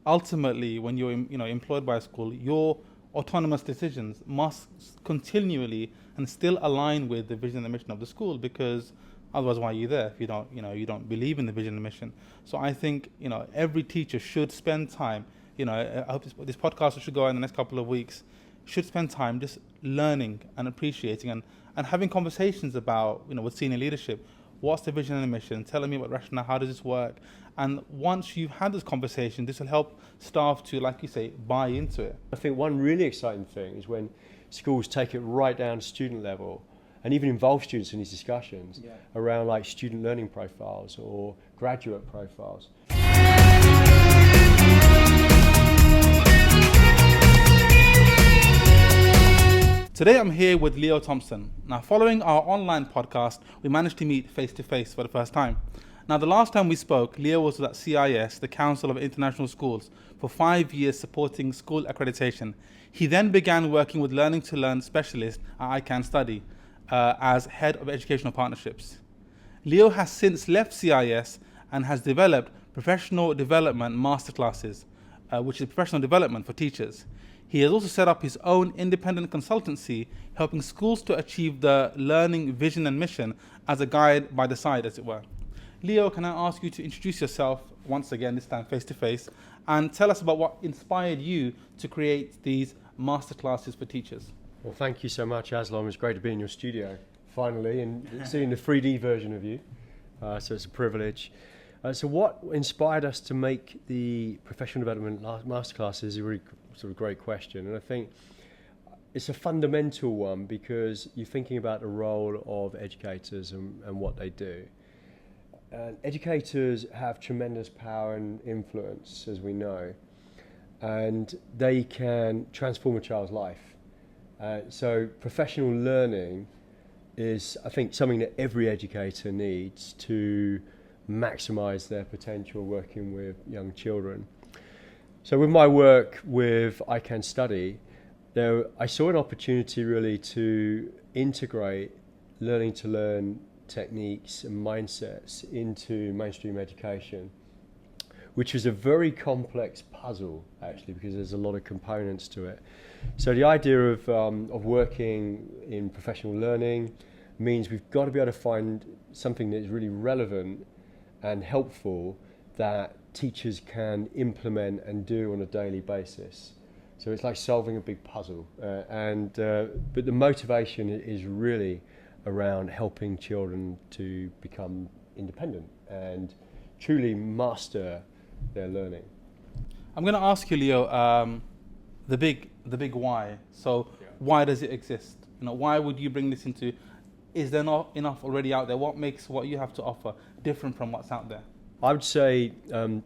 ultimately, when you're employed by a school, your autonomous decisions must continually and still align with the vision and the mission of the school, because otherwise, why are you there if you don't believe in the vision and mission? So I think every teacher should spend time. I hope this podcast should go out in the next couple of weeks. Should spend time just learning and appreciating and having conversations about with senior leadership. What's the vision and the mission? Telling me about rationale. How does this work? And once you've had this conversation, this will help staff to, like you say, buy into it. I think one really exciting thing is when schools take it right down to student level and even involve students in these discussions around like student learning profiles or graduate profiles. Today I'm here with Leo Thompson. Now, following our online podcast, we managed to meet face-to-face for the first time. Now, the last time we spoke, Leo was at CIS, the Council of International Schools, for 5 years supporting school accreditation. He then began working with Learning to Learn specialists at I Can Study as Head of Educational Partnerships. Leo has since left CIS and has developed Professional Development Masterclasses, which is professional development for teachers. He has also set up his own independent consultancy, helping schools to achieve the learning vision and mission as a guide by the side, as it were. Leo, can I ask you to introduce yourself once again, this time face-to-face, and tell us about what inspired you to create these masterclasses for teachers? Well, thank you so much, Aslam. It's great to be in your studio, finally, and seeing the 3D version of you. So it's a privilege. So what inspired us to make the professional development masterclass is a really sort of great question. And I think it's a fundamental one because you're thinking about the role of educators and what they do. And educators have tremendous power and influence, as we know, and they can transform a child's life. So professional learning is, I think, something that every educator needs to maximize their potential working with young children. So with my work with I Can Study, I saw an opportunity really to integrate learning to learn techniques and mindsets into mainstream education, which is a very complex puzzle actually, because there's a lot of components to it. So the idea of working in professional learning means we've got to be able to find something that is really relevant and helpful that teachers can implement and do on a daily basis. So it's like solving a big puzzle, but the motivation is really around helping children to become independent and truly master their learning. I'm going to ask you, Leo, the big why. So why does it exist? Why would you bring this into? Is there not enough already out there? What makes what you have to offer different from what's out there? I would say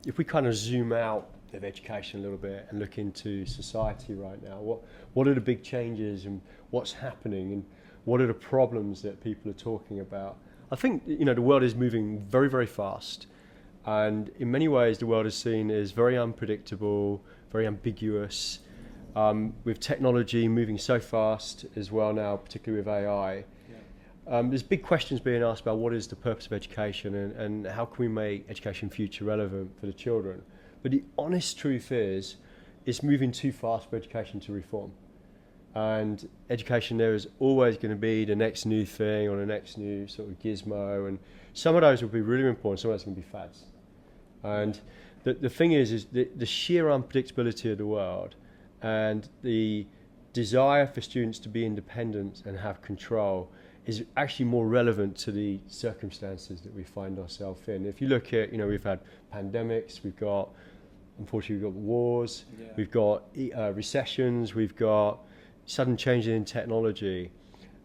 if we kind of zoom out of education a little bit and look into society right now, what are the big changes and what's happening and what are the problems that people are talking about? I think the world is moving very, very fast, and in many ways the world is seen as very unpredictable, very ambiguous, with technology moving so fast as well now, particularly with AI. There's big questions being asked about what is the purpose of education and how can we make education future relevant for the children. But the honest truth is, it's moving too fast for education to reform. And education there is always going to be the next new thing or the next new sort of gizmo. And some of those will be really important, some of those can be fads. And the thing is the sheer unpredictability of the world and the desire for students to be independent and have control is actually more relevant to the circumstances that we find ourselves in. If you look at, we've had pandemics, unfortunately we've got wars, we've got recessions, we've got sudden changes in technology.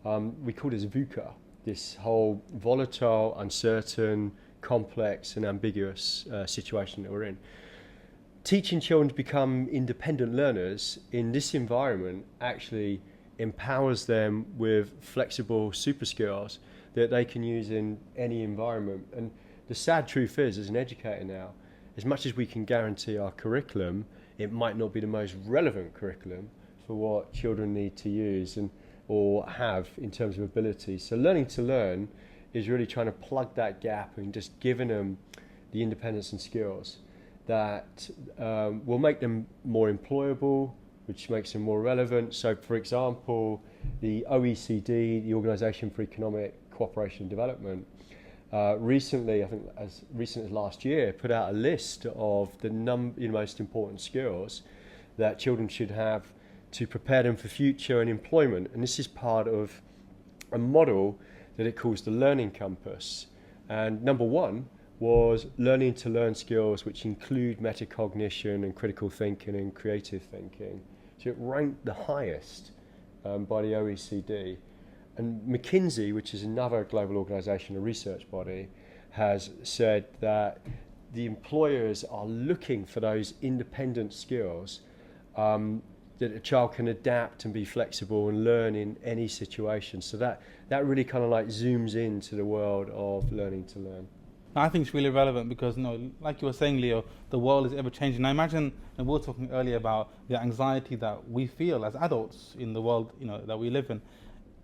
We call this VUCA, this whole volatile, uncertain, complex and ambiguous situation that we're in. Teaching children to become independent learners in this environment actually empowers them with flexible super skills that they can use in any environment. And the sad truth is, as an educator now, as much as we can guarantee our curriculum, it might not be the most relevant curriculum for what children need to use or have in terms of ability. So learning to learn is really trying to plug that gap and just giving them the independence and skills that will make them more employable, which makes them more relevant. So, for example, the OECD, the Organization for Economic Cooperation and Development, recently, I think as recent as last year, put out a list of the most important skills that children should have to prepare them for future and employment. And this is part of a model that it calls the Learning Compass. And number one was learning to learn skills which include metacognition and critical thinking and creative thinking. So it ranked the highest by the OECD. And McKinsey, which is another global organisation, a research body, has said that the employers are looking for those independent skills that a child can adapt and be flexible and learn in any situation. So that really kind of like zooms into the world of learning to learn. I think it's really relevant because, like you were saying, Leo, the world is ever changing. Now imagine, and we were talking earlier about the anxiety that we feel as adults in the world, that we live in.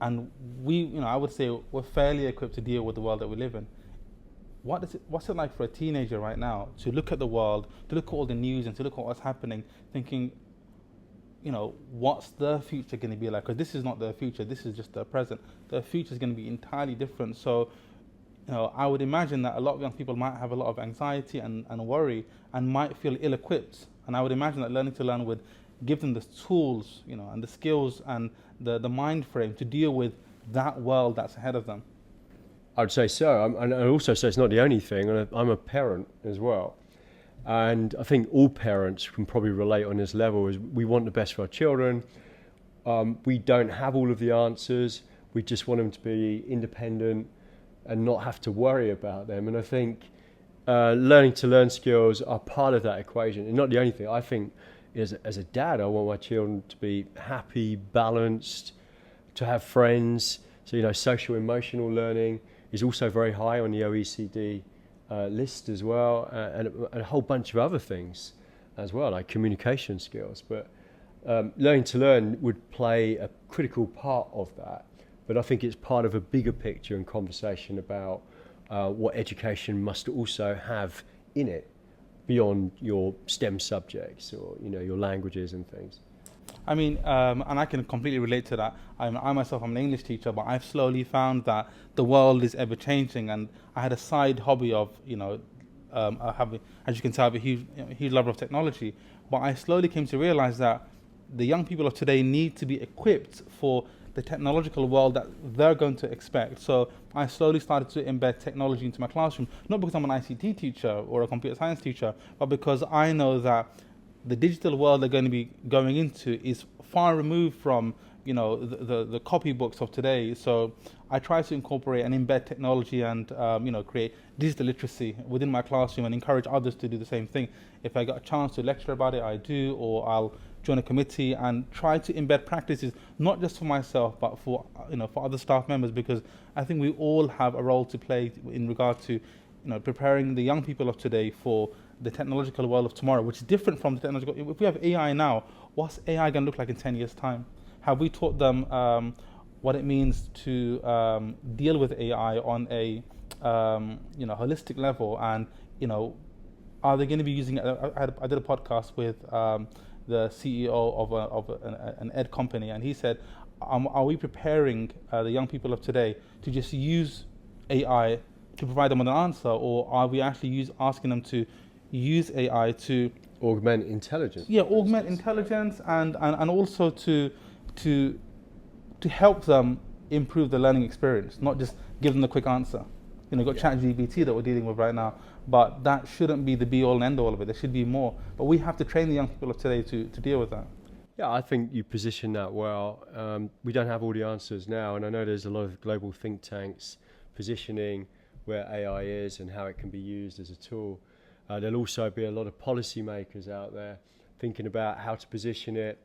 And we, I would say we're fairly equipped to deal with the world that we live in. What's it like for a teenager right now to look at the world, to look at all the news and to look at what's happening, thinking, what's the future going to be like? Because this is not the future, this is just the present. The future is going to be entirely different. So, I would imagine that a lot of young people might have a lot of anxiety and worry and might feel ill-equipped. And I would imagine that learning to learn would give them the tools, and the skills and the mind frame to deal with that world that's ahead of them. I'd say so. And I also say it's not the only thing. I'm a parent as well. And I think all parents can probably relate on this level is we want the best for our children. We don't have all of the answers. We just want them to be independent and not have to worry about them. And I think learning to learn skills are part of that equation and not the only thing. I think as a dad, I want my children to be happy, balanced, to have friends. So, social emotional learning is also very high on the OECD list as well, and a whole bunch of other things as well, like communication skills. But learning to learn would play a critical part of that. But I think it's part of a bigger picture and conversation about what education must also have in it beyond your STEM subjects or your languages and things. I mean, and I can completely relate to that. I myself, I'm an English teacher, but I've slowly found that the world is ever changing, and I had a side hobby of, as you can tell, I have a huge love of technology. But I slowly came to realize that the young people of today need to be equipped for the technological world that they're going to expect. So I slowly started to embed technology into my classroom, not because I'm an ICT teacher or a computer science teacher, but because I know that the digital world they're going to be going into is far removed from the copybooks of today. So I try to incorporate and embed technology and create digital literacy within my classroom and encourage others to do the same thing. If I got a chance to lecture about it, I do, or I'll join a committee and try to embed practices not just for myself but for other staff members, because I think we all have a role to play in regard to preparing the young people of today for the technological world of tomorrow, which is different from the technological. If we have AI now, what's AI going to look like in 10 years' time? Have we taught them what it means to deal with AI on a holistic level? And are they going to be using it? I did a podcast with the CEO of an ed company, and he said, are we preparing the young people of today to just use AI to provide them with an answer, or are we actually asking them to use AI to augment intelligence? Yeah, augment intelligence and also to help them improve the learning experience, not just give them the quick answer. You've got ChatGPT that we're dealing with right now, but that shouldn't be the be-all and end-all of it. There should be more. But we have to train the young people of today to deal with that. Yeah, I think you position that well. We don't have all the answers now, and I know there's a lot of global think tanks positioning where AI is and how it can be used as a tool. There'll also be a lot of policymakers out there thinking about how to position it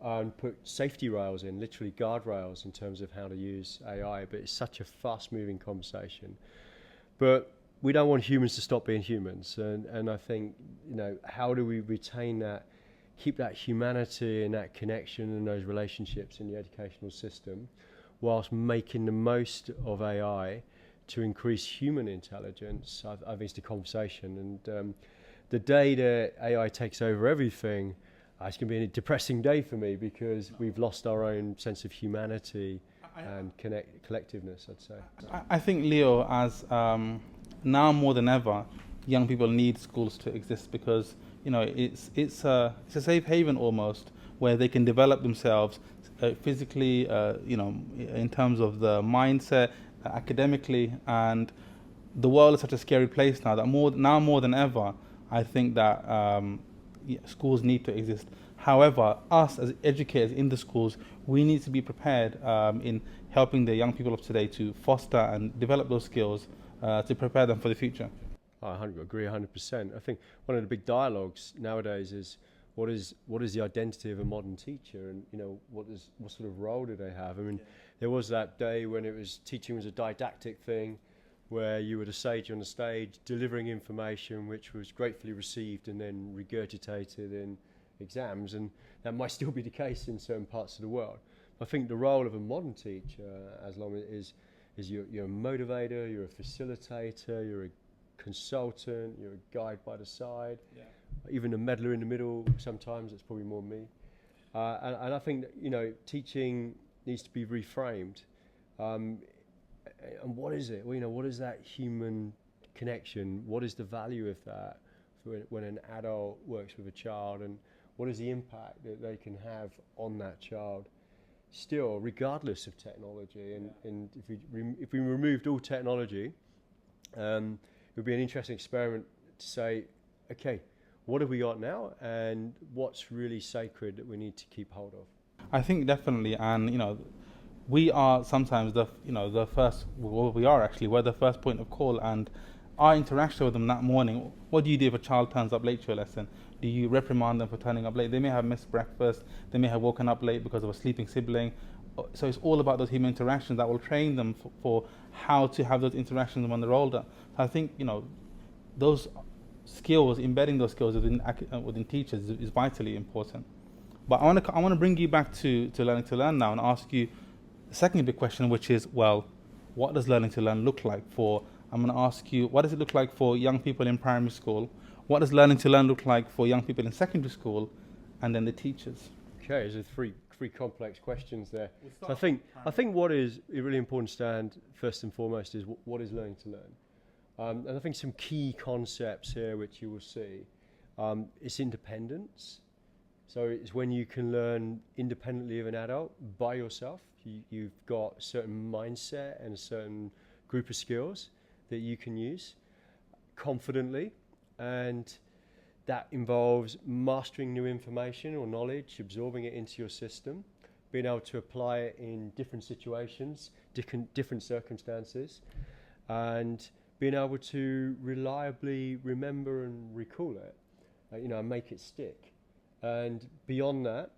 and put safety rails in, literally guardrails in terms of how to use AI. But it's such a fast-moving conversation. But we don't want humans to stop being humans. And I think, how do we retain that, keep that humanity and that connection and those relationships in the educational system whilst making the most of AI to increase human intelligence? I think it's the conversation. And the day that AI takes over everything, it's going to be a depressing day for me because we've lost our own sense of humanity and collectiveness, I'd say. I think, Leo, as now more than ever, young people need schools to exist because it's a safe haven almost where they can develop themselves physically, in terms of the mindset, academically, and the world is such a scary place now that more than ever, I think that schools need to exist. However, us as educators in the schools, we need to be prepared in helping the young people of today to foster and develop those skills to prepare them for the future. I agree 100%. I think one of the big dialogues nowadays is what is the identity of a modern teacher, and what sort of role do they have? I mean, there was that day when teaching was a didactic thing, where you were the sage on the stage delivering information which was gratefully received and then regurgitated in exams, and that might still be the case in certain parts of the world. I think the role of a modern teacher, as long as you're a motivator, you're a facilitator, you're a consultant, you're a guide by the side, even a meddler in the middle. Sometimes it's probably more me, and I think that, teaching needs to be reframed. And what is it? Well, what is that human connection? What is the value of that when an adult works with a child, and what is the impact that they can have on that child still, regardless of technology? And if we removed all technology, it would be an interesting experiment to say, okay, what have we got now, and what's really sacred that we need to keep hold of? I think definitely, and we are sometimes the first. Well, we're the first point of call, and our interaction with them that morning. What do you do if a child turns up late to your lesson? Do you reprimand them for turning up late? They may have missed breakfast. They may have woken up late because of a sleeping sibling. So it's all about those human interactions that will train them for how to have those interactions when they're older. So I think those skills, embedding those skills within teachers is vitally important. But I want to bring you back to learning to learn now and ask you the second big question, which is, well, what does learning to learn look like for? I'm going to ask you, what does it look like for young people in primary school? What does learning to learn look like for young people in secondary school, and then the teachers? Okay, there's three complex questions there. So I think what is really important to understand first and foremost is what is learning to learn, and I think some key concepts here which you will see. It's independence. So it's when you can learn independently of an adult by yourself. You've got a certain mindset and a certain group of skills that you can use confidently, and that involves mastering new information or knowledge, absorbing it into your system, being able to apply it in different situations, different circumstances, and being able to reliably remember and recall it, and make it stick. And beyond that,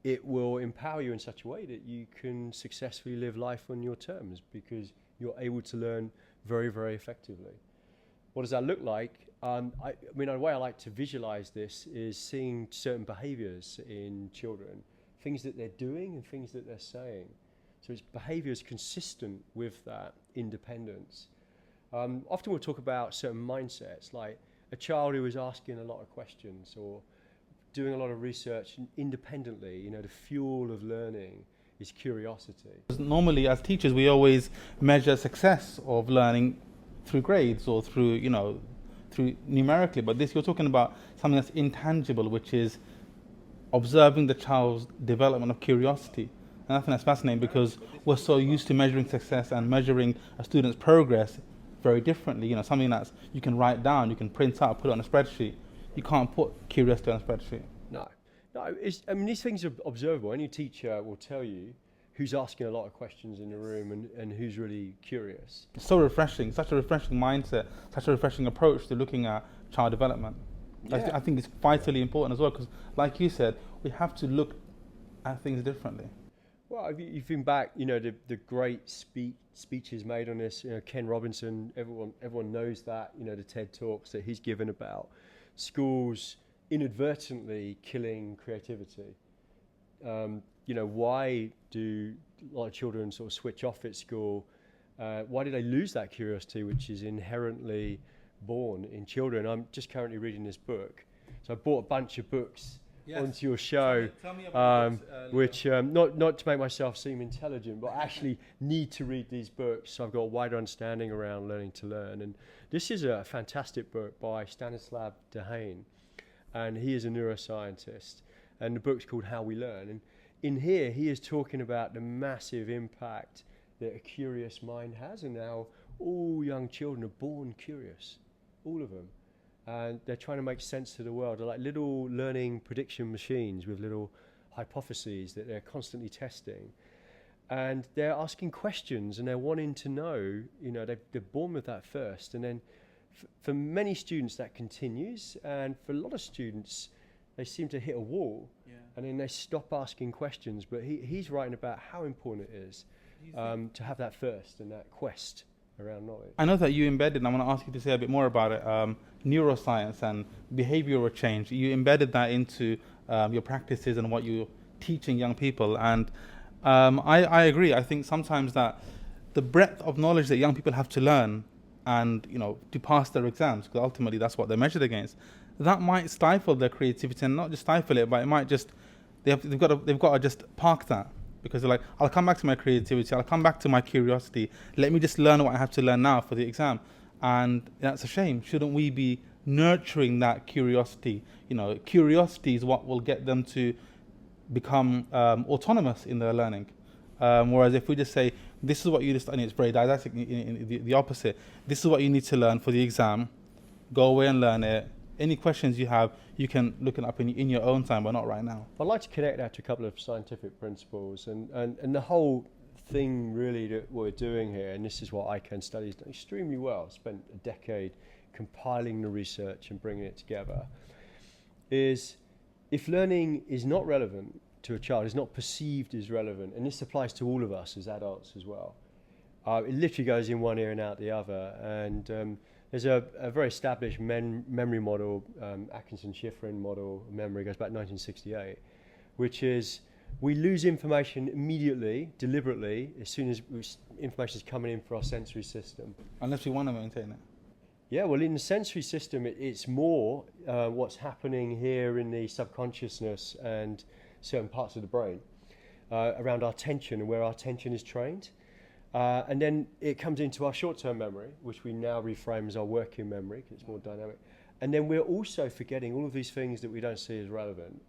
it will empower you in such a way that you can successfully live life on your terms because you're able to learn very, very effectively. What does that look like? The way I like to visualize this is seeing certain behaviors in children, things that they're doing and things that they're saying. So it's behaviors consistent with that independence. Often we'll talk about certain mindsets, like a child who is asking a lot of questions or doing a lot of research independently. The fuel of learning is curiosity. Normally, as teachers, we always measure success of learning through grades or through numerically. But you're talking about something that's intangible, which is observing the child's development of curiosity. And I think that's fascinating because we're so used to measuring success and measuring a student's progress very differently. Something that's you can write down, you can print out, put it on a spreadsheet. You can't put curiosity on a spreadsheet. No. These things are observable. Any teacher will tell you who's asking a lot of questions in the room and who's really curious. It's so refreshing, such a refreshing mindset, such a refreshing approach to looking at child development. Yeah. I think it's vitally important as well because, like you said, we have to look at things differently. Well, if you think back, the great speeches made on this, Ken Robinson, everyone knows that, the TED Talks that he's given about schools inadvertently killing creativity. Why do a lot of children sort of switch off at school? Why do they lose that curiosity, which is inherently born in children. I'm just currently reading this book. So I bought a bunch of books Yes. onto your show, Tell me about books, which not to make myself seem intelligent, but I actually need to read these books so I've got a wider understanding around learning to learn. And this is a fantastic book by Stanislav Dehaene, and he is a neuroscientist, and the book's called How We Learn. And in here, he is talking about the massive impact that a curious mind has, and how all young children are born curious, all of them. And they're trying to make sense of the world. They're like little learning prediction machines with little hypotheses that they're constantly testing. And they're asking questions, and they're wanting to know, they're born with that first. And then for many students that continues, and for a lot of students, they seem to hit a wall, and then they stop asking questions. But he's writing about how important it is to have that first and that quest around knowledge. I know that you embedded, and I want to ask you to say a bit more about it, neuroscience and behavioral change. You embedded that into your practices and what you're teaching young people. And I agree. I think sometimes that the breadth of knowledge that young people have to learn and, to pass their exams, because ultimately that's what they're measured against, that might stifle their creativity, and not just stifle it, but it might just, they've got to just park that. Because they're like, I'll come back to my creativity, I'll come back to my curiosity, let me just learn what I have to learn now for the exam. And that's a shame. Shouldn't we be nurturing that curiosity? Curiosity is what will get them to become autonomous in their learning. Whereas if we just say, this is what you just, and it's very didactic, the opposite, this is what you need to learn for the exam, go away and learn it. Any questions you have, you can look it up in your own time, but not right now. I'd like to connect that to a couple of scientific principles, and the whole thing really that we're doing here, and this is what ICANN studies done extremely well, spent a decade compiling the research and bringing it together, is if learning is not relevant to a child, is not perceived as relevant, and this applies to all of us as adults as well, it literally goes in one ear and out the other. And there's a very established memory model, Atkinson-Shiffrin model of memory, goes back to 1968, which is we lose information immediately, deliberately, as soon as information is coming in for our sensory system. Unless we want to maintain it. Yeah, well, in the sensory system, it's more what's happening here in the subconsciousness and certain parts of the brain around our attention and where our attention is trained. And then it comes into our short-term memory, which we now reframe as our working memory, because it's more dynamic. And then we're also forgetting all of these things that we don't see as relevant.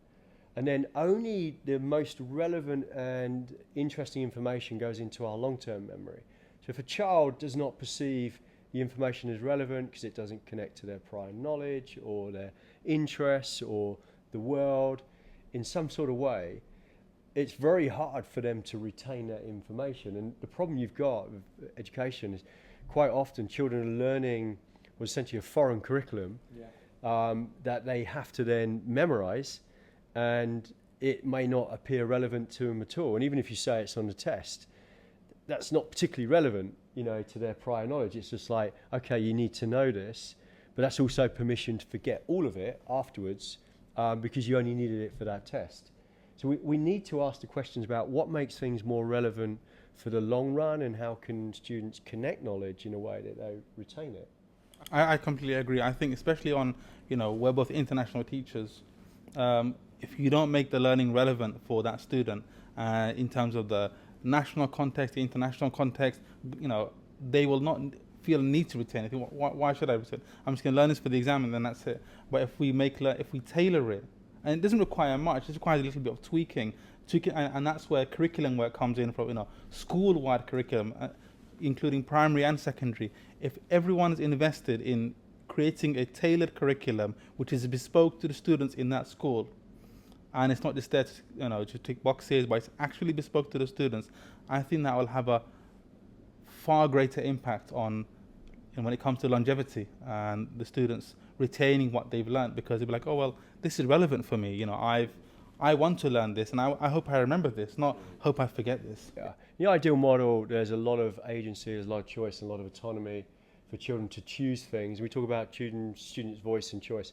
And then only the most relevant and interesting information goes into our long-term memory. So if a child does not perceive the information as relevant because it doesn't connect to their prior knowledge or their interests or the world in some sort of way, it's very hard for them to retain that information. And the problem you've got with education is quite often children are learning what's essentially a foreign curriculum that they have to then memorize, and it may not appear relevant to them at all. And even if you say it's on the test, that's not particularly relevant, to their prior knowledge. It's just like, okay, you need to know this, but that's also permission to forget all of it afterwards because you only needed it for that test. So we need to ask the questions about what makes things more relevant for the long run, and how can students connect knowledge in a way that they retain it. I completely agree. I think especially on, we're both international teachers, if you don't make the learning relevant for that student in terms of the national context, the international context, they will not feel a need to retain it. Why should I retain? I'm just going to learn this for the exam and then that's it. But if we tailor it, and it doesn't require much, it requires a little bit of tweaking, and that's where curriculum work comes in from, school-wide curriculum, including primary and secondary. If everyone is invested in creating a tailored curriculum which is bespoke to the students in that school, and it's not just there to tick boxes, but it's actually bespoke to the students, I think that will have a far greater impact on, when it comes to longevity and the students retaining what they've learned, because they'll be like, oh, well, this is relevant for me. I want to learn this, and I hope I remember this, not hope I forget this. Yeah. The ideal model, there's a lot of agency, there's a lot of choice and a lot of autonomy for children to choose things. We talk about students' voice and choice.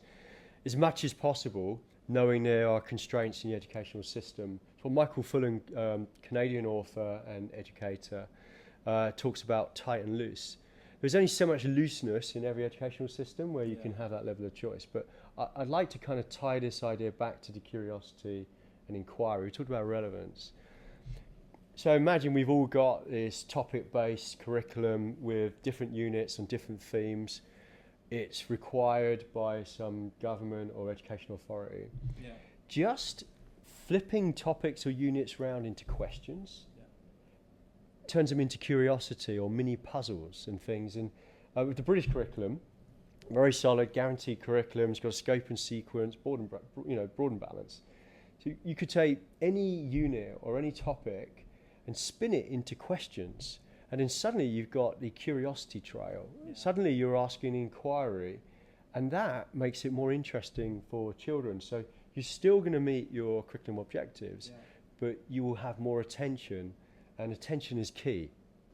As much as possible, knowing there are constraints in the educational system. Well, Michael Fullan, Canadian author and educator, talks about tight and loose. there's only so much looseness in every educational system where you can have that level of choice. But I'd like to kind of tie this idea back to the curiosity and inquiry. We talked about relevance. So imagine we've all got this topic-based curriculum with different units and different themes. It's required by some government or educational authority. Yeah. Just flipping topics or units round into questions turns them into curiosity or mini puzzles and things. And with the British curriculum, very solid, guaranteed curriculum. It's got a scope and sequence, broad and balanced. So you could take any unit or any topic and spin it into questions, and then suddenly you've got the curiosity trail. Yeah. Suddenly you're asking inquiry, and that makes it more interesting for children. So you're still going to meet your curriculum objectives, but you will have more attention, and attention is key.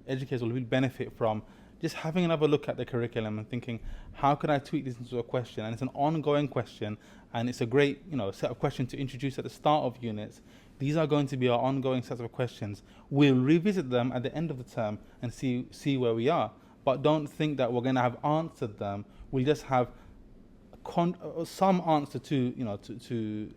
Educators will really benefit from just having another look at the curriculum and thinking, how could I tweak this into a question? And it's an ongoing question, and it's a great, set of questions to introduce at the start of units. These are going to be our ongoing sets of questions. We'll revisit them at the end of the term and see where we are. But don't think that we're going to have answered them. We'll just have some answer to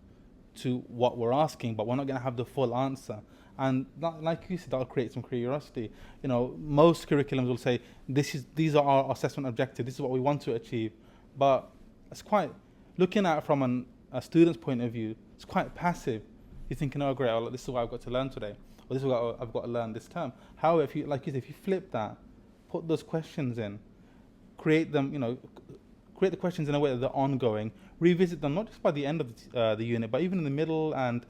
what we're asking, but we're not going to have the full answer. And that, like you said, that'll create some curiosity. Most curriculums will say, these are our assessment objectives, this is what we want to achieve. But it's quite, looking at it from a student's point of view, it's quite passive. You're thinking, oh great, this is what I've got to learn today, or this is what I've got to learn this term. However, if you flip that, put those questions in, create them, create the questions in a way that they're ongoing, revisit them not just by the end of the unit, but even in the middle, and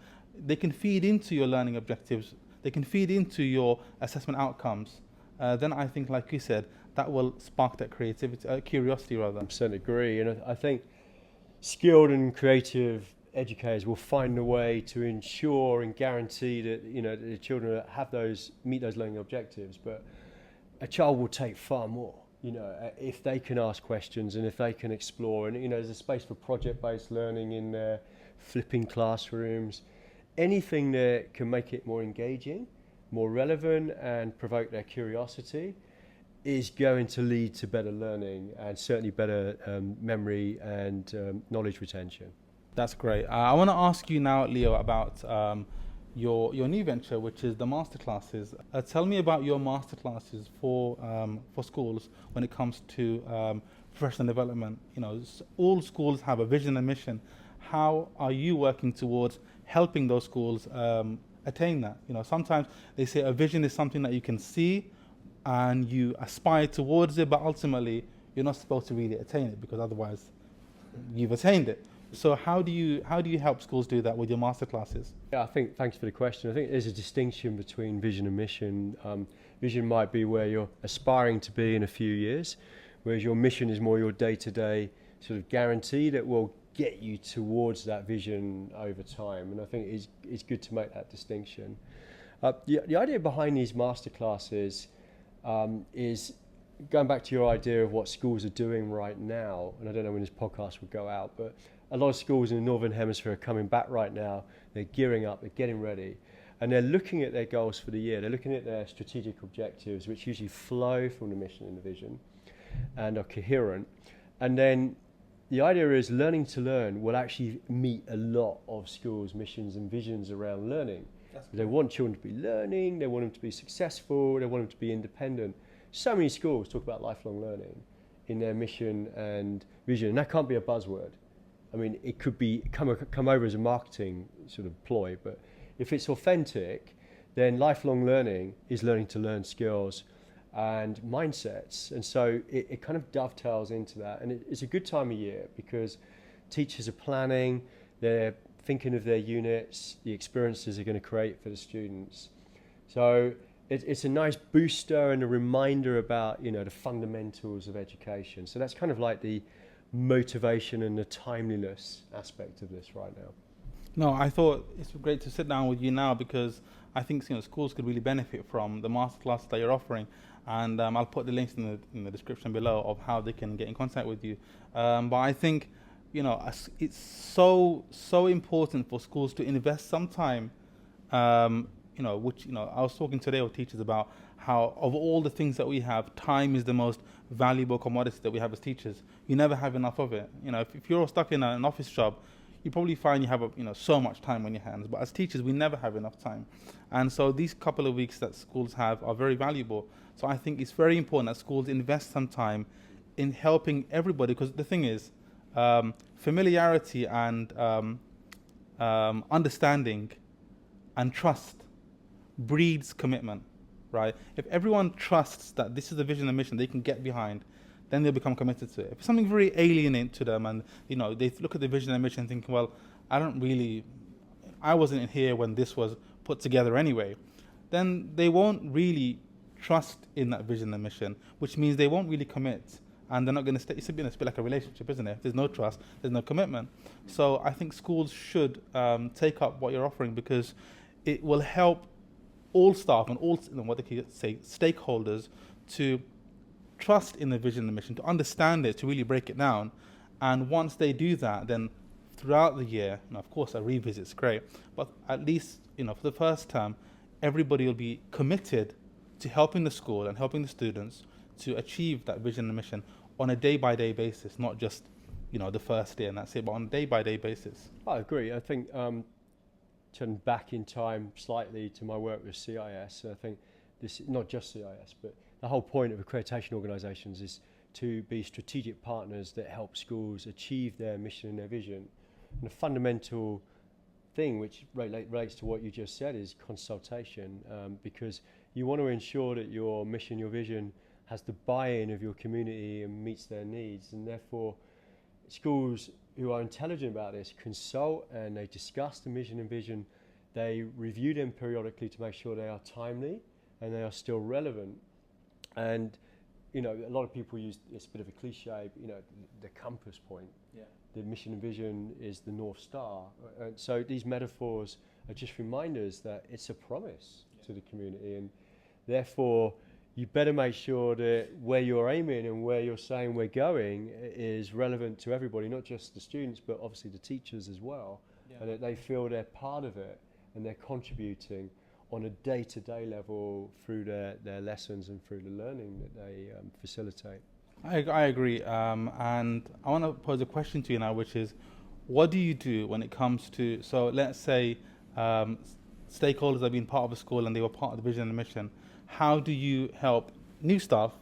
they can feed into your learning objectives, they can feed into your assessment outcomes. Then I think, like you said, that will spark that curiosity rather. 100% agree, and I think skilled and creative educators will find a way to ensure and guarantee that the children meet those learning objectives. But a child will take far more, if they can ask questions and if they can explore. And there's a space for project-based learning in there, flipping classrooms, anything that can make it more engaging, more relevant, and provoke their curiosity is going to lead to better learning and certainly better memory and knowledge retention. That's great. I want to ask you now, Leo, about your new venture, which is the masterclasses. Tell me about your masterclasses for schools when it comes to professional development. All schools have a vision and mission. How are you working towards helping those schools attain that? Sometimes they say a vision is something that you can see and you aspire towards it, but ultimately you're not supposed to really attain it because otherwise you've attained it. So how do you help schools do that with your masterclasses? Yeah, thanks for the question. I think there's a distinction between vision and mission. Vision might be where you're aspiring to be in a few years, whereas your mission is more your day-to-day sort of guarantee that will get you towards that vision over time. And I think it's good to make that distinction. The idea behind these masterclasses is going back to your idea of what schools are doing right now. And I don't know when this podcast will go out, but a lot of schools in the Northern Hemisphere are coming back right now. They're gearing up, they're getting ready, and they're looking at their goals for the year. They're looking at their strategic objectives, which usually flow from the mission and the vision and are coherent. And then the idea is learning to learn will actually meet a lot of schools' missions and visions around learning. They want children to be learning, they want them to be successful, they want them to be independent. So many schools talk about lifelong learning in their mission and vision, and that can't be a buzzword. I mean, it could be come over as a marketing sort of ploy, but if it's authentic, then lifelong learning is learning to learn skills and mindsets. And so it kind of dovetails into that. And it's a good time of year because teachers are planning, they're thinking of their units, the experiences they're going to create for the students. So it's a nice booster and a reminder about, the fundamentals of education. So that's kind of like the motivation and the timeliness aspect of this right now. No, I thought it's great to sit down with you now because I think schools could really benefit from the masterclass that you're offering, and I'll put the links in the description below of how they can get in contact with you. But I think it's so important for schools to invest some time I was talking today with teachers about how of all the things that we have, time is the most valuable commodity that we have as teachers. You never have enough of it. If you're stuck in an office job, you probably find you have so much time on your hands. But as teachers, we never have enough time, and so these couple of weeks that schools have are very valuable. So I think it's very important that schools invest some time in helping everybody, because the thing is, familiarity and understanding and trust breeds commitment, right? If everyone trusts that this is the vision and mission they can get behind, then they'll become committed to it. If it's something very alien to them, and they look at the vision and mission and think, well, I wasn't in here when this was put together anyway, then they won't really trust in that vision and mission, which means they won't really commit, and they're not going to stay. It's a bit like a relationship, isn't it? If there's no trust, there's no commitment. So I think schools should take up what you're offering, because it will help all staff and all what they could say stakeholders to trust in the vision and the mission, to understand it, to really break it down. And once they do that, then throughout the year, of course a revisit's great, but at least for the first term, everybody will be committed to helping the school and helping the students to achieve that vision and mission on a day-by-day basis, not just the first day and that's it, but on a day-by-day basis. I agree. I think turn back in time slightly to my work with CIS, I think this not just CIS, but the whole point of accreditation organisations is to be strategic partners that help schools achieve their mission and their vision. And a fundamental thing which relates to what you just said is consultation, because you want to ensure that your mission, your vision has the buy-in of your community and meets their needs, and therefore schools who are intelligent about this consult and they discuss the mission and vision. They review them periodically to make sure they are timely and they are still relevant. And a lot of people use, it's a bit of a cliche, the compass point. Yeah. The mission and vision is the North Star. And so these metaphors are just reminders that it's a promise to the community, and therefore you better make sure that where you're aiming and where you're saying we're going is relevant to everybody, not just the students, but obviously the teachers as well, and that they feel they're part of it and they're contributing on a day-to-day level through their lessons and through the learning that they facilitate. I agree, and I want to pose a question to you now, which is, what do you do when it comes to, so let's say stakeholders have been part of a school and they were part of the vision and the mission. How do you help new staff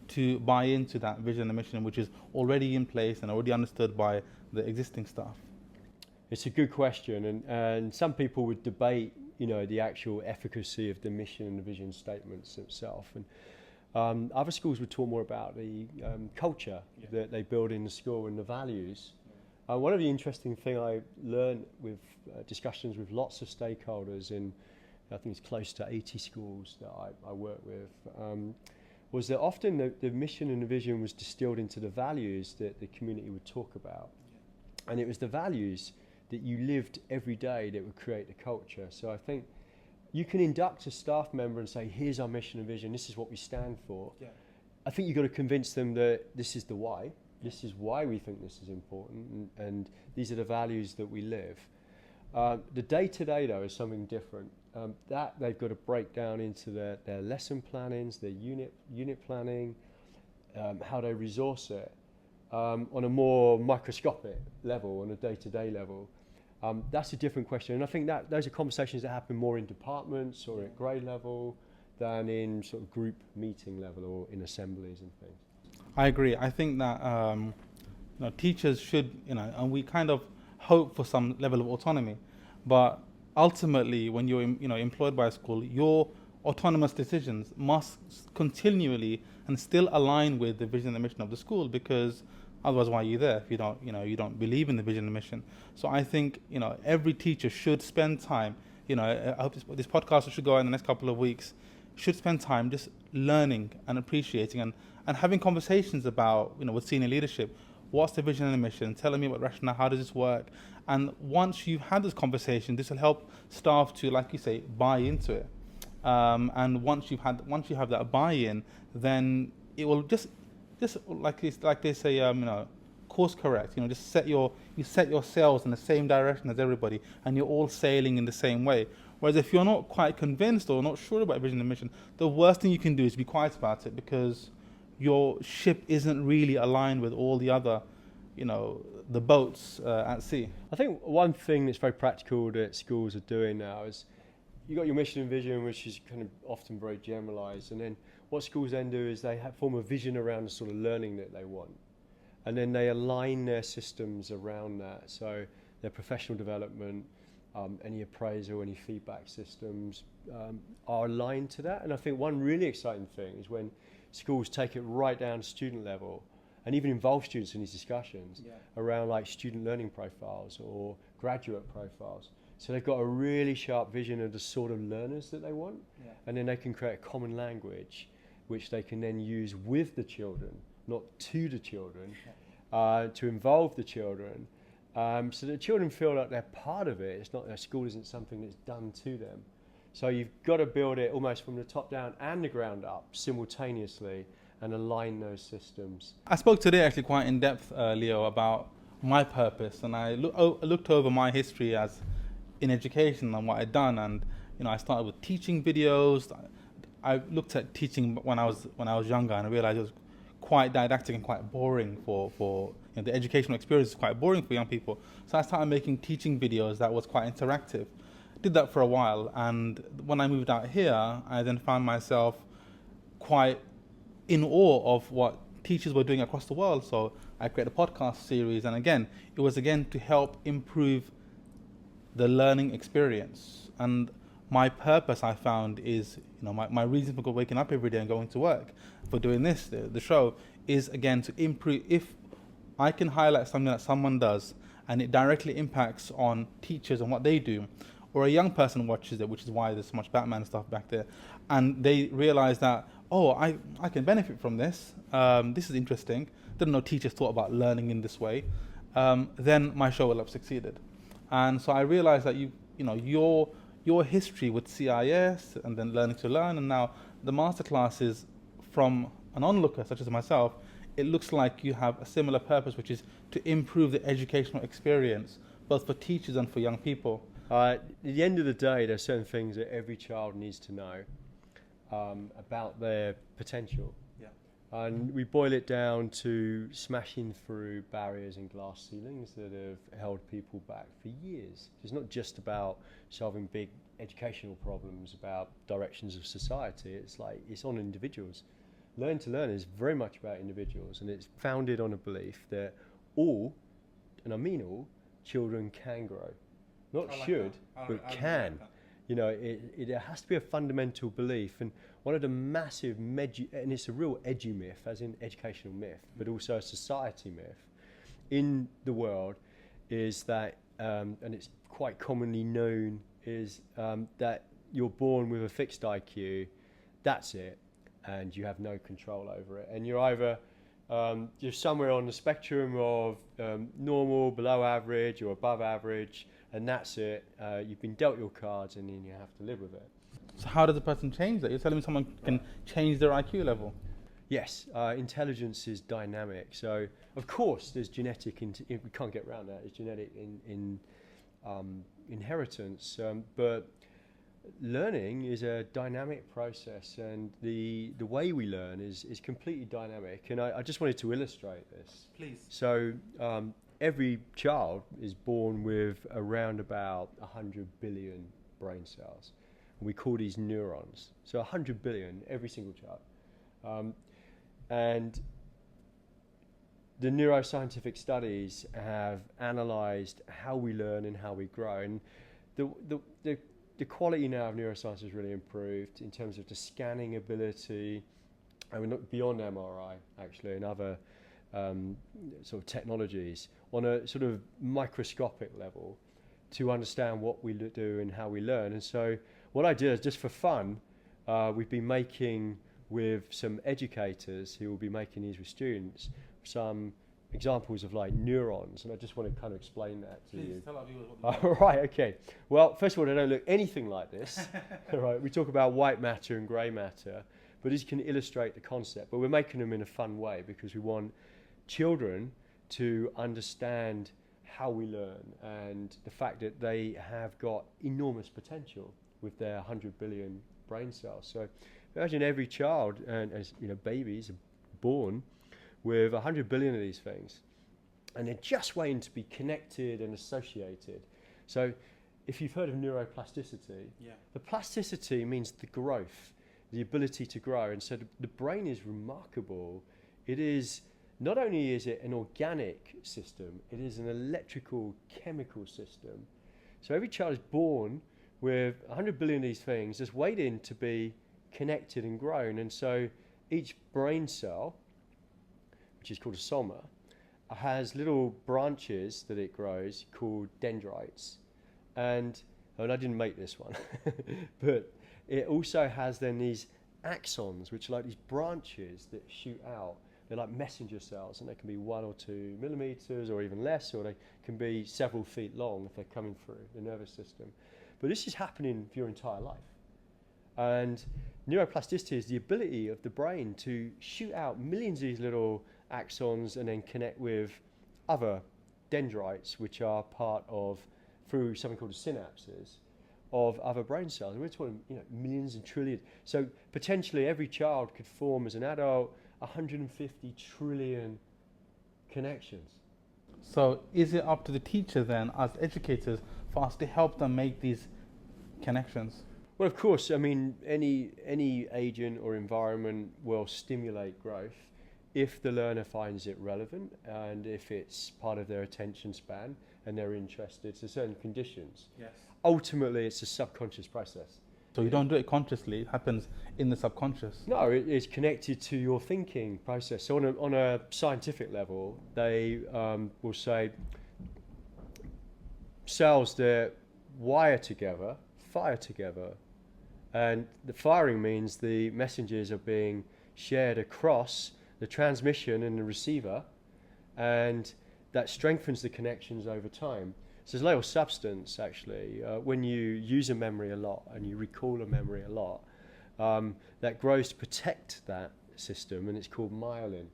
to buy into that vision and mission, which is already in place and already understood by the existing staff? It's a good question, and some people would debate, the actual efficacy of the mission and the vision statements themselves. And other schools would talk more about the culture that they build in the school and the values. One of the interesting things I learned with discussions with lots of stakeholders in, I think it's close to 80 schools that I work with, was that often the mission and the vision was distilled into the values that the community would talk about. And it was the values that you lived every day that would create the culture. So I think you can induct a staff member and say, here's our mission and vision, this is what we stand for. Yeah. I think you've got to convince them that this is the why, this is why we think this is important, and these are the values that we live. The day-to-day, though, is something different. That they've got to break down into their lesson plannings, their unit planning, how they resource it on a more microscopic level, on a day-to-day level. That's a different question, and I think that those are conversations that happen more in departments or at grade level than in sort of group meeting level or in assemblies and things. I agree. I think that teachers should, and we kind of hope for some level of autonomy, but ultimately, when you're employed by a school, your autonomous decisions must continually and still align with the vision and the mission of the school, because otherwise, why are you there if you don't believe in the vision and mission? So I think every teacher should spend time. I hope this podcast should go out in the next couple of weeks. Should spend time just learning and appreciating and having conversations about with senior leadership. What's the vision and the mission? Telling me about rationale. How does this work? And once you've had this conversation, this will help staff to, like you say, buy into it. And once you have that buy-in, then it will just like they say, course correct. You set your sails in the same direction as everybody, and you're all sailing in the same way. Whereas if you're not quite convinced or not sure about vision and mission, the worst thing you can do is be quiet about it, because your ship isn't really aligned with all the other, the boats at sea. I think one thing that's very practical that schools are doing now is you've got your mission and vision, which is kind of often very generalised, and then what schools then do is they form a vision around the sort of learning that they want, and then they align their systems around that. So their professional development, any appraisal, any feedback systems are aligned to that. And I think one really exciting thing is when schools take it right down to student level and even involve students in these discussions around like student learning profiles or graduate profiles. So they've got a really sharp vision of the sort of learners that they want, and then they can create a common language which they can then use with the children, not to the children, to involve the children, so that children feel like they're part of it. It's not, their school isn't something that's done to them. So you've got to build it almost from the top down and the ground up simultaneously and align those systems. I spoke today actually quite in depth, Leo, about my purpose, and I looked over my history as in education and what I'd done, and I started with teaching videos. I looked at teaching when I was younger, and I realized it was quite didactic and quite boring for the educational experience is quite boring for young people. So I started making teaching videos that was quite interactive. Did that for a while, and when I moved out here, I then found myself quite in awe of what teachers were doing across the world. So I created a podcast series, and again, it was to help improve the learning experience. And my purpose, I found, is my reason for waking up every day and going to work, for doing this, the show, is again to improve. If I can highlight something that someone does and it directly impacts on teachers and what they do, or a young person watches it, which is why there's so much Batman stuff back there, and they realize that, oh, I can benefit from this, this is interesting, didn't know teachers thought about learning in this way, then my show will have succeeded. And so I realized that your history with CIS and then Learning to Learn, and now the masterclasses from an onlooker such as myself, it looks like you have a similar purpose, which is to improve the educational experience, both for teachers and for young people. At the end of the day, there are certain things that every child needs to know about their potential. And we boil it down to smashing through barriers and glass ceilings that have held people back for years. It's not just about solving big educational problems, about directions of society. It's on individuals. Learn to Learn is very much about individuals, and it's founded on a belief that all, and I mean all, children can grow. Not should, but can. It has to be a fundamental belief. And one of the massive, and it's a real edu-myth, as in educational myth, but also a society myth in the world, is that, and it's quite commonly known, is that you're born with a fixed IQ, that's it, and you have no control over it. And you're either you're somewhere on the spectrum of normal, below average, or above average, and that's it. You've been dealt your cards, and then you have to live with it. So how does a person change that? You're telling me someone can change their IQ level? Yes, intelligence is dynamic. So, of course, there's genetic, we can't get around that, there's genetic inheritance, but learning is a dynamic process, and the way we learn is completely dynamic. And I just wanted to illustrate this. Please. So, every child is born with around about 100 billion brain cells. We call these neurons. So 100 billion, every single child. And the neuroscientific studies have analysed how we learn and how we grow. And the quality now of neuroscience has really improved in terms of the scanning ability, and we're not beyond MRI actually, and other sort of technologies on a sort of microscopic level to understand what we do and how we learn. And so what I did is, just for fun, we've been making with some educators who will be making these with students some examples of like neurons, and I just want to kind of explain that to you. Please tell our viewers what All right, okay. Well, first of all, they don't look anything like this. All right, we talk about white matter and grey matter, but these can illustrate the concept. But we're making them in a fun way because we want children to understand how we learn and the fact that they have got enormous potential. with their 100 billion brain cells. So imagine every child, and as you know, babies are born with 100 billion of these things, and they're just waiting to be connected and associated. So if you've heard of neuroplasticity, the plasticity means the growth, the ability to grow. And so the brain is remarkable. It is, not only is it an organic system, it is an electrical chemical system. So every child is born with 100 billion of these things just waiting to be connected and grown. And so each brain cell, which is called a soma, has little branches that it grows called dendrites. And I didn't make this one, but it also has then these axons, which are like these branches that shoot out. They're like messenger cells, and they can be 1 or 2 millimeters or even less, or they can be several feet long if they're coming through the nervous system. But this is happening for your entire life. And neuroplasticity is the ability of the brain to shoot out millions of these little axons and then connect with other dendrites, which are part of, through something called the synapses, of other brain cells. And we're talking, millions and trillions. So potentially every child could form as an adult 150 trillion connections. So is it up to the teacher then, as educators, for us to help them make these connections? Well, of course, I mean, any agent or environment will stimulate growth if the learner finds it relevant and if it's part of their attention span and they're interested to certain conditions. Yes. Ultimately, it's a subconscious process. So you don't do it consciously, it happens in the subconscious. No, it is connected to your thinking process. So on a scientific level, they will say cells that wire together, fire together. And the firing means the messages are being shared across the transmission and the receiver, and that strengthens the connections over time. So there's a little substance, actually, when you use a memory a lot and you recall a memory a lot, that grows to protect that system, and it's called myelin.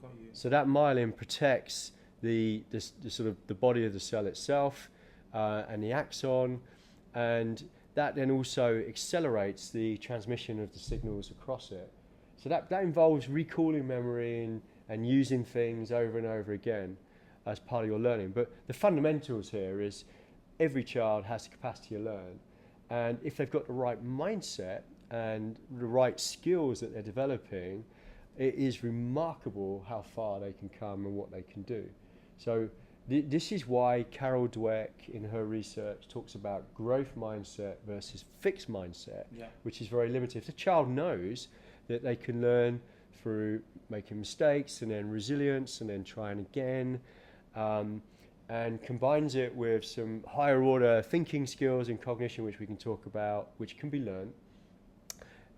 Got you. So that myelin protects the sort of the body of the cell itself and the axon, and that then also accelerates the transmission of the signals across it. So that involves recalling memory and using things over and over again as part of your learning. But the fundamentals here is every child has the capacity to learn. And if they've got the right mindset and the right skills that they're developing, it is remarkable how far they can come and what they can do. So this is why Carol Dweck in her research talks about growth mindset versus fixed mindset, which is very limited. If the child knows that they can learn through making mistakes and then resilience and then trying again, and combines it with some higher order thinking skills and cognition, which we can talk about, which can be learned,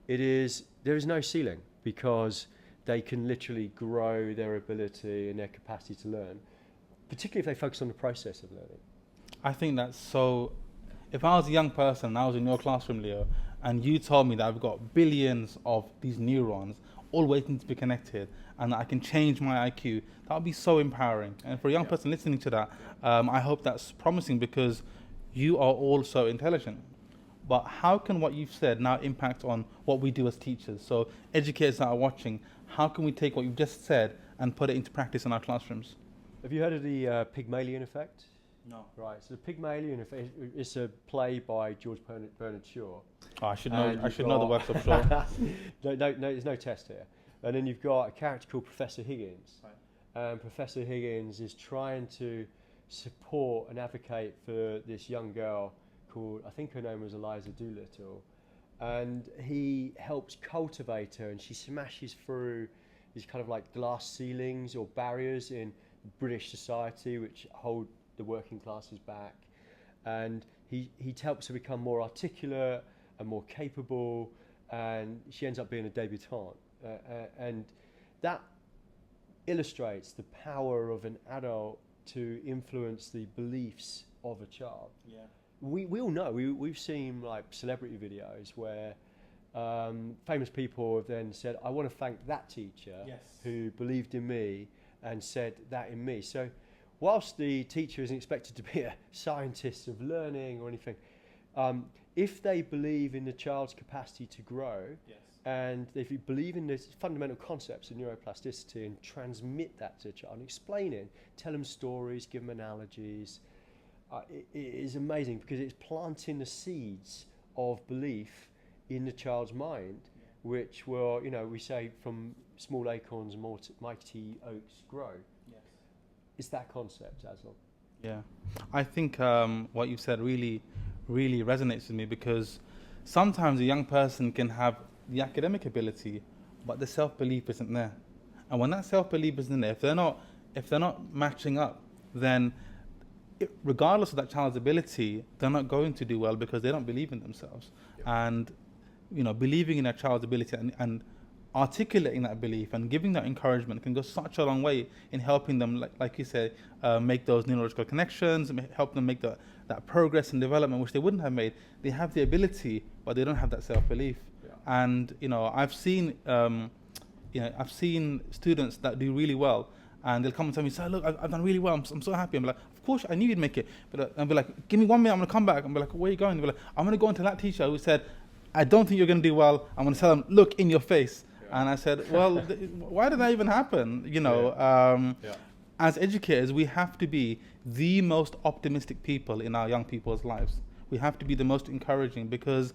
there is no ceiling, because they can literally grow their ability and their capacity to learn, particularly if they focus on the process of learning. I think that's so. If I was a young person and I was in your classroom, Leo, and you told me that I've got billions of these neurons all waiting to be connected and that I can change my IQ, that would be so empowering. And for a young person listening to that, I hope that's promising, because you are all so intelligent. But how can what you've said now impact on what we do as teachers? So educators that are watching, how can we take what you've just said and put it into practice in our classrooms? Have you heard of the Pygmalion effect? No. Right. So the Pygmalion effect is a play by George Bernard Shaw. Oh, I should know the works of Shaw. no, there's no test here. And then you've got a character called Professor Higgins. Right. And Professor Higgins is trying to support and advocate for this young girl called, I think her name was Eliza Doolittle. And he helps cultivate her, and she smashes through these kind of like glass ceilings or barriers in British society which hold the working classes back, and he helps her become more articulate and more capable, and she ends up being a debutante, and that illustrates the power of an adult to influence the beliefs of a child. Yeah, we all know, we've seen like celebrity videos where famous people have then said, I want to thank that teacher who believed in me and said that in me. So whilst the teacher isn't expected to be a scientist of learning or anything, If they believe in the child's capacity to grow, Yes. and if you believe in the fundamental concepts of neuroplasticity and transmit that to a child and explain it, tell them stories, give them analogies, it is amazing because it's planting the seeds of belief in the child's mind, which will, we say from small acorns, mighty oaks grow. Yes. It's that concept, Aslan. Yeah, I think what you've said really, really resonates with me, because sometimes a young person can have the academic ability, but the self-belief isn't there. And when that self-belief isn't there, if they're not matching up, then regardless of that child's ability, they're not going to do well because they don't believe in themselves. Yeah. And believing in a child's ability and articulating that belief and giving that encouragement can go such a long way in helping them, like you say, make those neurological connections, help them make that progress and development which they wouldn't have made. They have the ability, but they don't have that self-belief. Yeah. And I've seen students that do really well, and they'll come and tell me, "Sir, look, I've done really well. I'm so happy." I'm like, "Of course, I knew you'd make it." But I'll be like, "Give me 1 minute. I'm gonna come back." I'm like, "Where are you going?" They'll be like, "I'm gonna go into that teacher who said, I don't think you're gonna do well. I'm gonna tell them, look in your face." Yeah. And I said, "Well, why did that even happen?" As educators, we have to be the most optimistic people in our young people's lives. We have to be the most encouraging, because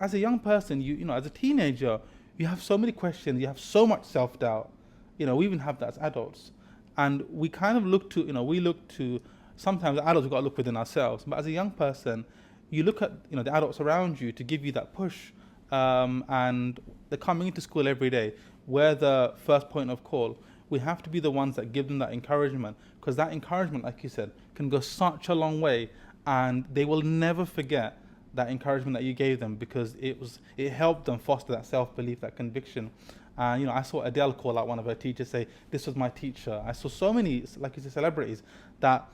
as a young person, as a teenager, you have so many questions, you have so much self-doubt. We even have that as adults. And we kind of look to, sometimes adults, we've got to look within ourselves. But as a young person, you look at, the adults around you to give you that push. And they're coming into school every day. We're the first point of call. We have to be the ones that give them that encouragement, because that encouragement, like you said, can go such a long way, and they will never forget that encouragement that you gave them, because it helped them foster that self-belief, that conviction. And I saw Adele call out one of her teachers, say, "This was my teacher." I saw so many, like you said, celebrities that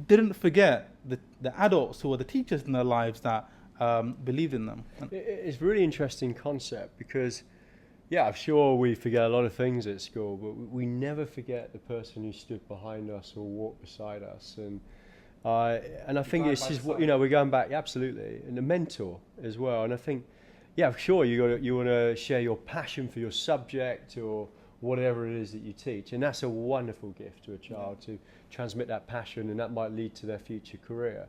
didn't forget the adults who were the teachers in their lives that believed in them. It's a really interesting concept, because I'm sure we forget a lot of things at school, but we never forget the person who stood behind us or walked beside us. And I think this is what, we're going back, absolutely, and a mentor as well. And I think, sure, you want to share your passion for your subject or whatever it is that you teach, and that's a wonderful gift to a child, to transmit that passion, and that might lead to their future career.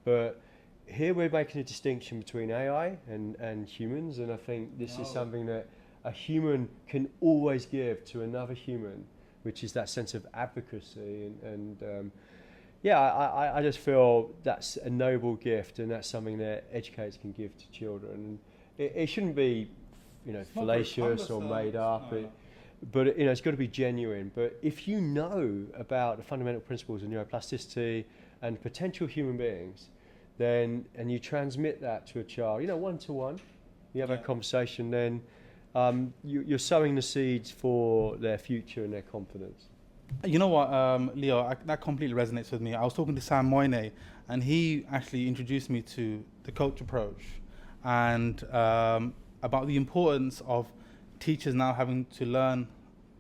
But here we're making a distinction between AI and humans, and I think this is something that a human can always give to another human, which is that sense of advocacy. I just feel that's a noble gift, and that's something that educators can give to children. It shouldn't be, fallacious or made up. No. But it's got to be genuine. But if you know about the fundamental principles of neuroplasticity and potential human beings, and you transmit that to a child, one-to-one, you have a conversation, then you're sowing the seeds for their future and their confidence. You know what, Leo, that completely resonates with me. I was talking to Sam Moyne, and he actually introduced me to the coach approach, and about the importance of teachers now having to learn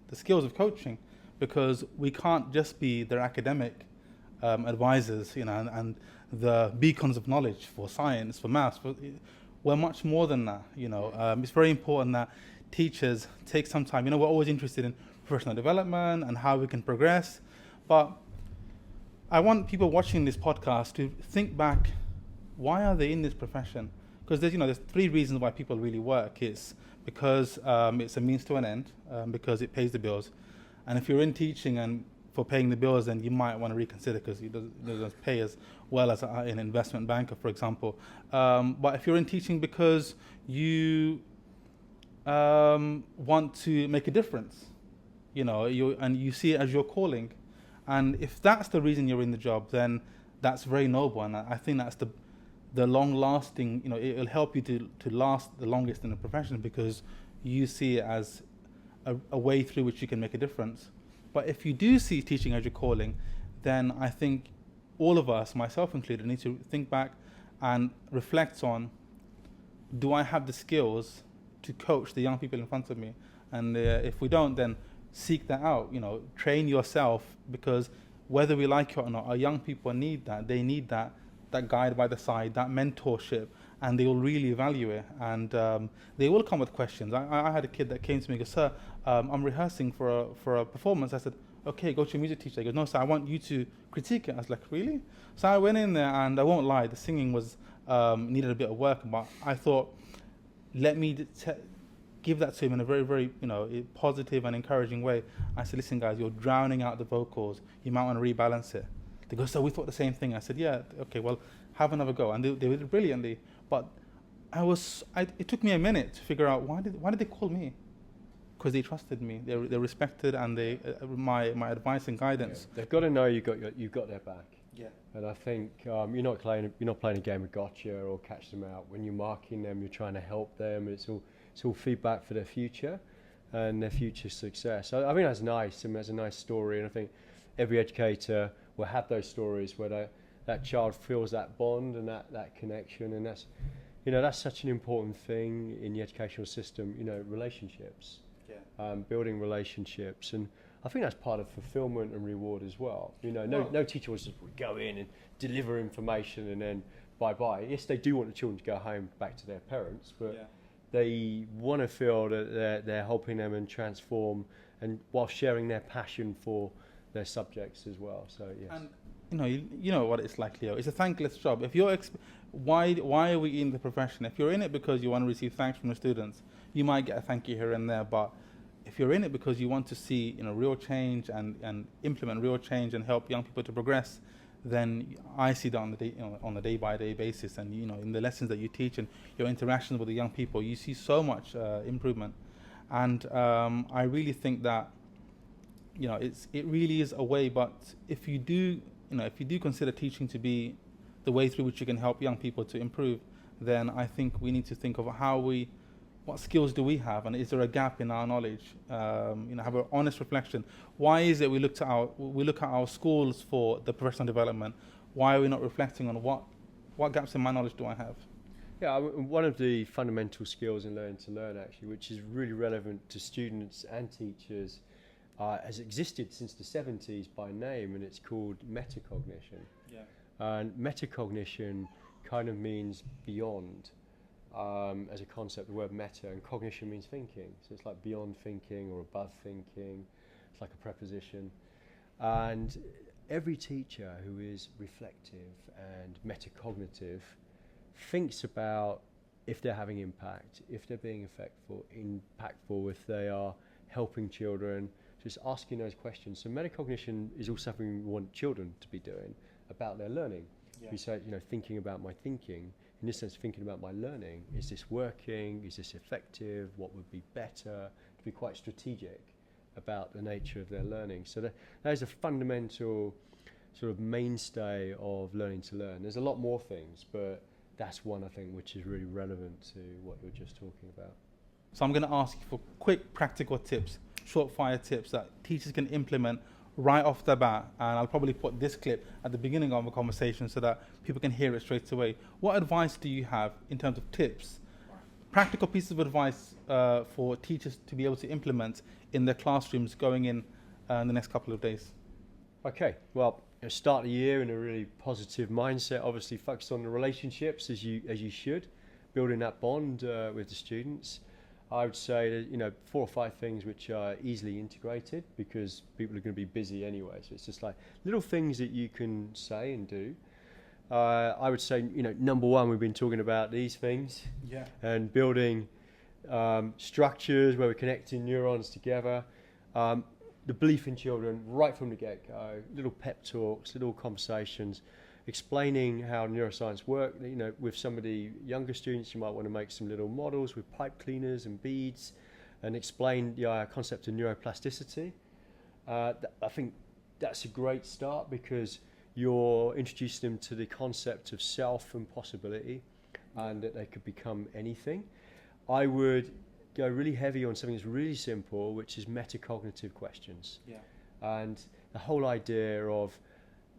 the skills of coaching, because we can't just be their academic advisors, and the beacons of knowledge for science, for maths. We're much more than that. It's very important that teachers take some time. We're always interested in professional development and how we can progress, but I want people watching this podcast to think back, why are they in this profession? Because there's 3 reasons why people really work. It's because it's a means to an end, because it pays the bills. And if you're in teaching and for paying the bills, then you might want to reconsider, because it doesn't pay as well as an investment banker, for example. But if you're in teaching because you want to make a difference, and you see it as your calling, and if that's the reason you're in the job, then that's very noble, and I think that's the long-lasting. It'll help you to last the longest in the profession, because you see it as a way through which you can make a difference. But if you do see teaching as your calling, then I think all of us, myself included, need to think back and reflect on, do I have the skills to coach the young people in front of me? And if we don't, then seek that out. Train yourself, because whether we like it or not, our young people need that. They need that that guide by the side, that mentorship, and they will really value it. And they will come with questions. I had a kid that came to me and goes, "Sir, I'm rehearsing for a performance." I said, "Okay, go to your music teacher." He goes, "No, sir, I want you to critique it." I was like, "Really?" So I went in there, and I won't lie, the singing was needed a bit of work, but I thought, let me give that to him in a very, very, positive and encouraging way. I said, "Listen, guys, you're drowning out the vocals. You might want to rebalance it." They go, "So we thought the same thing." I said, "Yeah, okay, well, have another go." And they did it brilliantly. But it took me a minute to figure out why did they call me? Because they trusted me. They respected and they my advice and guidance. Yeah. They've got to know you've got their back. Yeah. And I think you're not playing a game of gotcha or catch them out. When you're marking them, you're trying to help them. It's all feedback for their future and their future success. So I think that's nice. I mean, that's a nice story, and I think every educator will have those stories where that child feels that bond and that connection, and that's such an important thing in the educational system. Relationships, building relationships, and I think that's part of fulfillment and reward as well. No teacher wants to go in and deliver information and then bye. Yes, they do want the children to go home back to their parents, but they want to feel that they're helping them and transform, and while sharing their passion for their subjects as well. So yes. And you know what it's like, Leo. It's a thankless job. If you're why are we in the profession? If you're in it because you want to receive thanks from the students, you might get a thank you here and there. But if you're in it because you want to see real change and implement real change and help young people to progress, then I see that on a day-by-day basis, and in the lessons that you teach and your interactions with the young people, you see so much improvement. And I really think that it really is a way. But if you do consider teaching to be the way through which you can help young people to improve, then I think we need to think of what skills do we have, and is there a gap in our knowledge? Have an honest reflection. Why is it we look at our schools for the professional development? Why are we not reflecting on what gaps in my knowledge do I have? Yeah, one of the fundamental skills in learning to learn, actually, which is really relevant to students and teachers, has existed since the 70s by name, and it's called metacognition. Yeah. And metacognition kind of means beyond. As a concept, the word meta, and cognition means thinking. So it's like beyond thinking or above thinking. It's like a preposition. And every teacher who is reflective and metacognitive thinks about if they're having impact, if they're being impactful, if they are helping children, just asking those questions. So metacognition is also something we want children to be doing about their learning. Yeah. We say, thinking about my thinking, in this sense, thinking about my learning. Is this working? Is this effective? What would be better? To be quite strategic about the nature of their learning. So that is a fundamental sort of mainstay of learning to learn. There's a lot more things, but that's one, I think, which is really relevant to what you were just talking about. So I'm going to ask you for quick practical tips, short fire tips that teachers can implement right off the bat, and I'll probably put this clip at the beginning of the conversation so that people can hear it straight away. What advice do you have in terms of tips, practical pieces of advice for teachers to be able to implement in their classrooms going in the next couple of days? Okay, well, start the year in a really positive mindset, obviously focused on the relationships as you should, building that bond with the students. I would say that 4 or 5 things which are easily integrated, because people are going to be busy anyway. So it's just like little things that you can say and do. I would say, number one, we've been talking about these things, and building structures where we're connecting neurons together. The belief in children right from the get-go, little pep talks, little conversations, explaining how neuroscience works. With some of the younger students, you might want to make some little models with pipe cleaners and beads, and explain the concept of neuroplasticity. I think that's a great start, because you're introducing them to the concept of self and possibility, and that they could become anything. I would go really heavy on something that's really simple, which is metacognitive questions. Yeah. And the whole idea of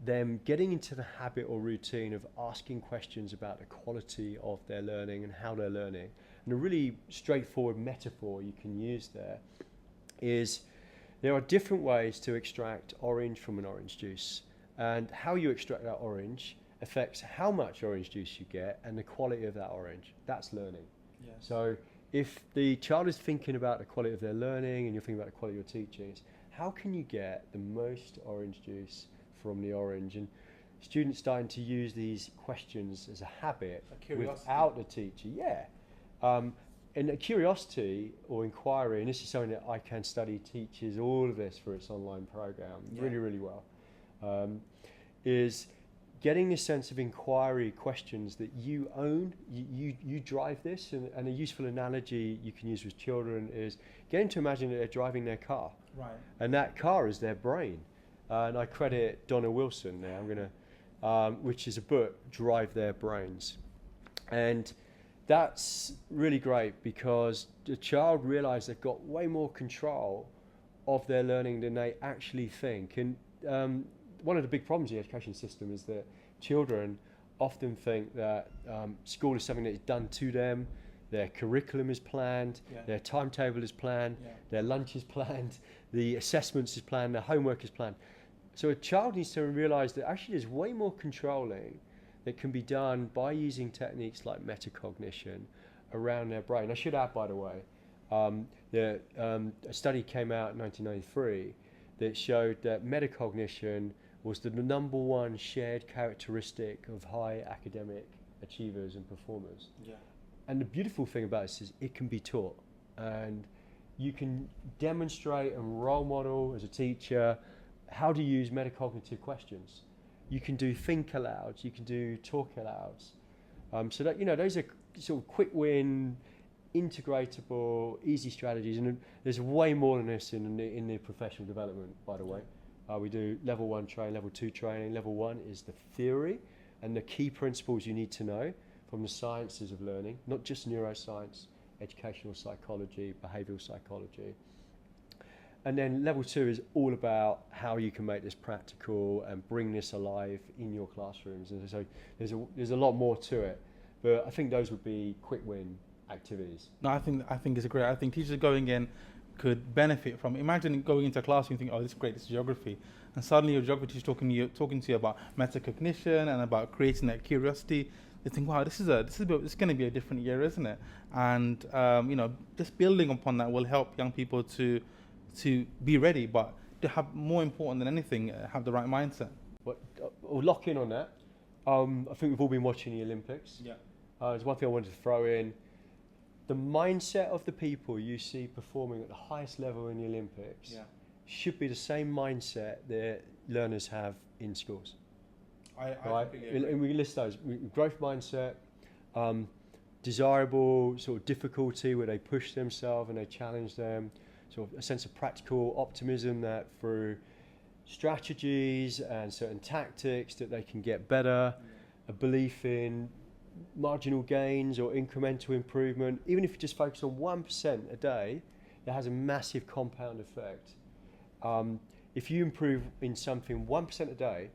them getting into the habit or routine of asking questions about the quality of their learning and how they're learning. And a really straightforward metaphor you can use there is there are different ways to extract orange from an orange juice, and how you extract that orange affects how much orange juice you get and the quality of that orange. That's learning. Yes. So if the child is thinking about the quality of their learning and you're thinking about the quality of your teaching, it's how can you get the most orange juice from the orange? And students starting to use these questions as a habit without the teacher. Yeah. And a curiosity or inquiry, and this is something that I Can Study teaches all of this for its online program really, really well, is getting a sense of inquiry questions that you own, you drive this, and a useful analogy you can use with children is getting to imagine that they're driving their car. Right. And that car is their brain. And I credit Donna Wilson now, which is a book, Drive Their Brains. And that's really great because the child realizes they've got way more control of their learning than they actually think. And one of the big problems in the education system is that children often think that school is something that is done to them, their curriculum is planned, their timetable is planned, their lunch is planned, the assessments is planned, their homework is planned. So a child needs to realize that actually there's way more controlling that can be done by using techniques like metacognition around their brain. I should add, by the way, a study came out in 1993 that showed that metacognition was the number one shared characteristic of high academic achievers and performers. Yeah. And the beautiful thing about this is it can be taught, and you can demonstrate and role model as a teacher how to use metacognitive questions. You can do think alouds, you can do talk alouds. So that, those are sort of quick win, integratable, easy strategies. And there's way more than this in the professional development, by the way. We do level 1 training, level 2 training. Level 1 is the theory and the key principles you need to know from the sciences of learning, not just neuroscience, educational psychology, behavioural psychology. And then level 2 is all about how you can make this practical and bring this alive in your classrooms. And so there's a lot more to it, but I think those would be quick win activities. No, I think it's great. I think teachers going in could benefit from. Imagine going into a classroom and thinking, "Oh, this is great. This is geography," and suddenly your geography teacher is talking to you about metacognition and about creating that curiosity. They think, "Wow, this is going to be a different year, isn't it?" And just building upon that will help young people to be ready, but to have, more important than anything, have the right mindset. But we'll lock in on that. I think we've all been watching the Olympics. Yeah. There's one thing I wanted to throw in. The mindset of the people you see performing at the highest level in the Olympics should be the same mindset that learners have in schools. I completely agree. And we list those. Growth mindset, desirable sort of difficulty where they push themselves and they challenge them, sort of a sense of practical optimism that through strategies and certain tactics that they can get better, a belief in marginal gains or incremental improvement. Even if you just focus on 1% a day, it has a massive compound effect. If you improve in something 1% a day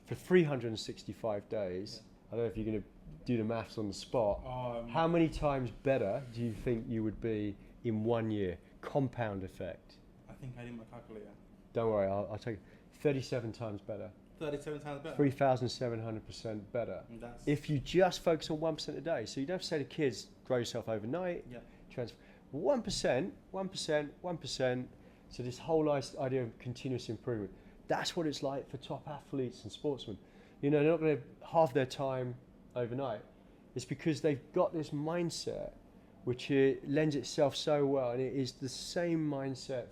for 365 days, I don't know if you're going to do the maths on the spot, how many times better do you think you would be in 1 year? Compound effect. I think I need my calculator. Don't worry, I'll take it. 37 times better. 37 times better? 3,700% better. If you just focus on 1% a day. So you don't have to say to kids, grow yourself overnight. Yeah. 1%, 1%. So this whole idea of continuous improvement, that's what it's like for top athletes and sportsmen. They're not going to halve their time overnight. It's because they've got this mindset which lends itself so well, and it is the same mindset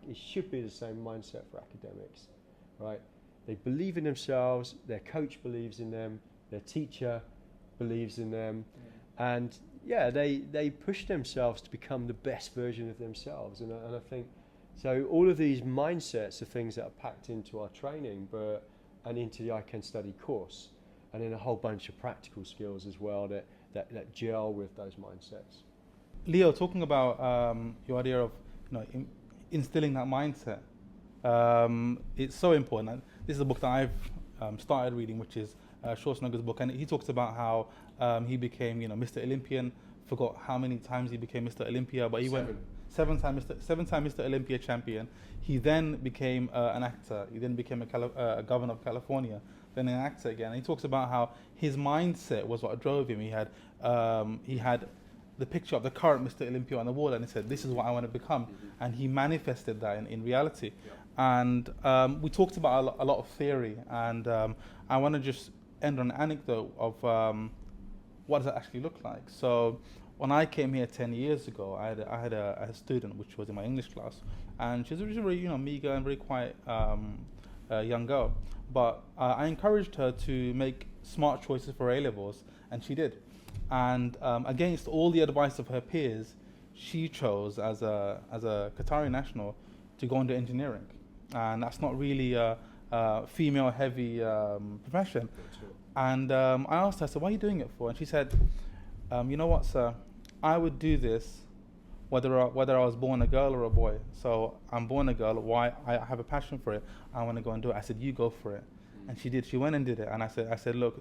it should be the same mindset for academics, right? They believe in themselves, their coach believes in them, their teacher believes in them, and they push themselves to become the best version of themselves. And I think, so all of these mindsets are things that are packed into our training, and into the I Can Study course, and then a whole bunch of practical skills as well that gel with those mindsets. Leo, talking about your idea of instilling that mindset, it's so important. This is a book that I've started reading, which is Schwarzenegger's book, and he talks about how he became Mr. Olympian. Forgot how many times he became Mr. Olympia, but he went seven time Mr. Olympia champion. He then became an actor. He then became a governor of California. then an actor again. And he talks about how his mindset was what drove him. He had the picture of the current Mr. Olympia on the wall, and he said, "This is what I want to become," and he manifested that in reality. And we talked about a lot of theory, and I want to just end on an anecdote of what does that actually look like. So when I came here 10 years ago, I had a student which was in my English class, and she's a very meager and very quiet young girl. But I encouraged her to make smart choices for A-levels, and she did. And against all the advice of her peers, she chose as a Qatari national to go into engineering, and that's not really a female-heavy profession. And I asked her, "So, what are you doing it for?" And she said, "You know what, sir? I would do this whether I was born a girl or a boy. So I'm born a girl. Why? I have a passion for it. I want to go and do it." I said, "You go for it." And she did. She went and did it. And I said, "Look,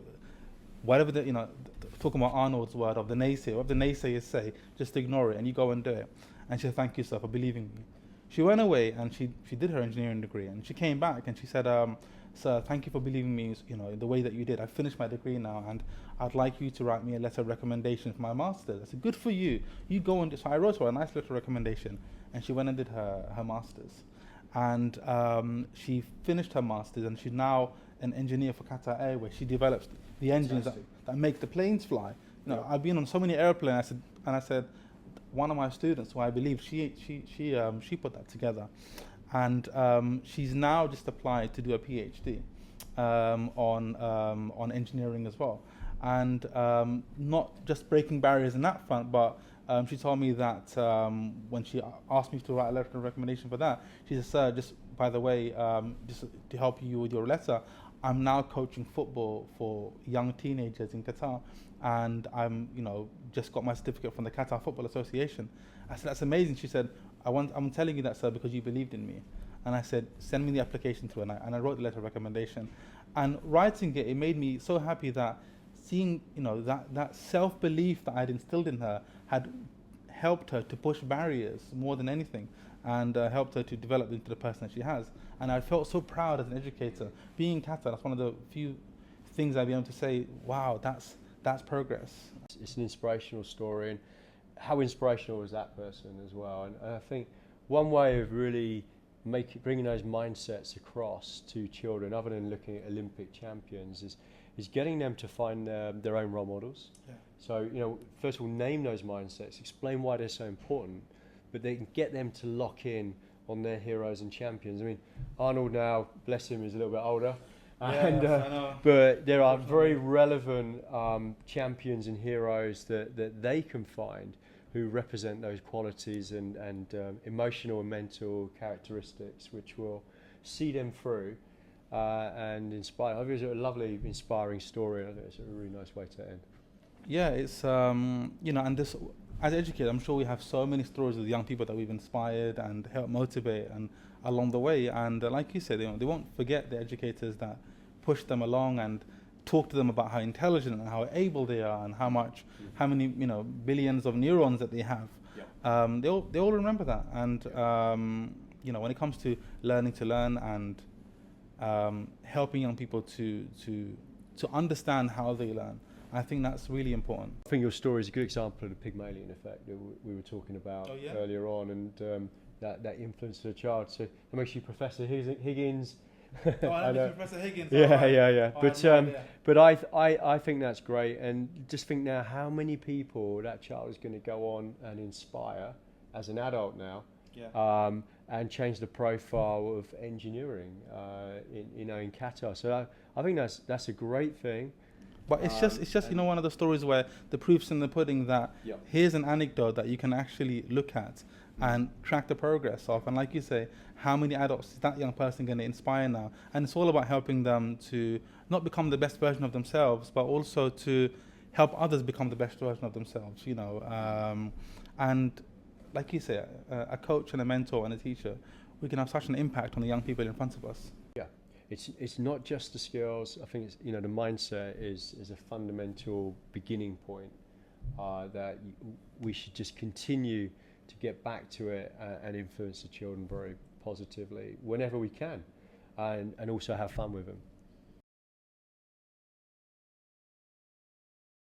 whatever talking about Arnold's word of the naysayer, what the naysayers say, just ignore it and you go and do it." And she said, "Thank you, sir, for believing me." She went away and she did her engineering degree, and she came back and she said, "Sir, thank you for believing me, the way that you did. I finished my degree now, and I'd like you to write me a letter of recommendation for my master's." I said, "Good for you. You go and do." So I wrote her a nice letter of recommendation, and she went and did her master's. And she finished her master's, and she's now an engineer for Qatar Airways. She develops the engines that make the planes fly. I've been on so many airplanes, I said, one of my students, who I believe she put that together, and she's now just applied to do a PhD on engineering as well, and not just breaking barriers in that front, but she told me that when she asked me to write a letter of recommendation for that, she said, "Sir, just by the way, just to help you with your letter, I'm now coaching football for young teenagers in Qatar, and I'm just got my certificate from the Qatar Football Association." I said, "That's amazing." She said, I'm telling you that, sir, because you believed in me." And I said, "Send me the application through," and I wrote the letter of recommendation. And writing it made me so happy that seeing that self-belief that I'd instilled in her had helped her to push barriers more than anything, and helped her to develop into the person that she has. And I felt so proud as an educator. Being in Qatar, that's one of the few things I'd be able to say, wow, that's progress. It's an inspirational story, and how inspirational was that person as well. And I think one way of really bringing those mindsets across to children, other than looking at Olympic champions, is getting them to find their own role models. Yeah. So, first of all, name those mindsets, explain why they're so important, but they can get them to lock in on their heroes and champions. I mean, Arnold now, bless him, is a little bit older. And, but there are very relevant champions and heroes that they can find who represent those qualities and emotional and mental characteristics, which will see them through and inspire. I think it's a lovely, inspiring story, and I think it's a really nice way to end. Yeah, it's and this, as educators, I'm sure we have so many stories of young people that we've inspired and helped motivate and along the way. And like you said, they won't forget the educators that push them along and talk to them about how intelligent and how able they are and how many billions of neurons that they have. Yeah. They all remember that. And when it comes to learning to learn and helping young people to understand how they learn, I think that's really important. I think your story is a good example of the Pygmalion effect that we were talking about earlier on, and that influence of the child. So that makes you Professor Higgins. I know Professor Higgins. Yeah. But I think that's great, and just think now how many people that child is going to go on and inspire as an adult now, and change the profile of engineering in Qatar. So I think that's a great thing. But it's just one of the stories where the proof's in the pudding, that here's an anecdote that you can actually look at and track the progress of. And like you say, how many adults is that young person going to inspire now? And it's all about helping them to not become the best version of themselves, but also to help others become the best version of themselves, and like you say, a coach and a mentor and a teacher, we can have such an impact on the young people in front of us. Yeah. It's not just the skills. I think the mindset is a fundamental beginning point that we should just continue to get back to it and influence the children very positively whenever we can, and also have fun with them.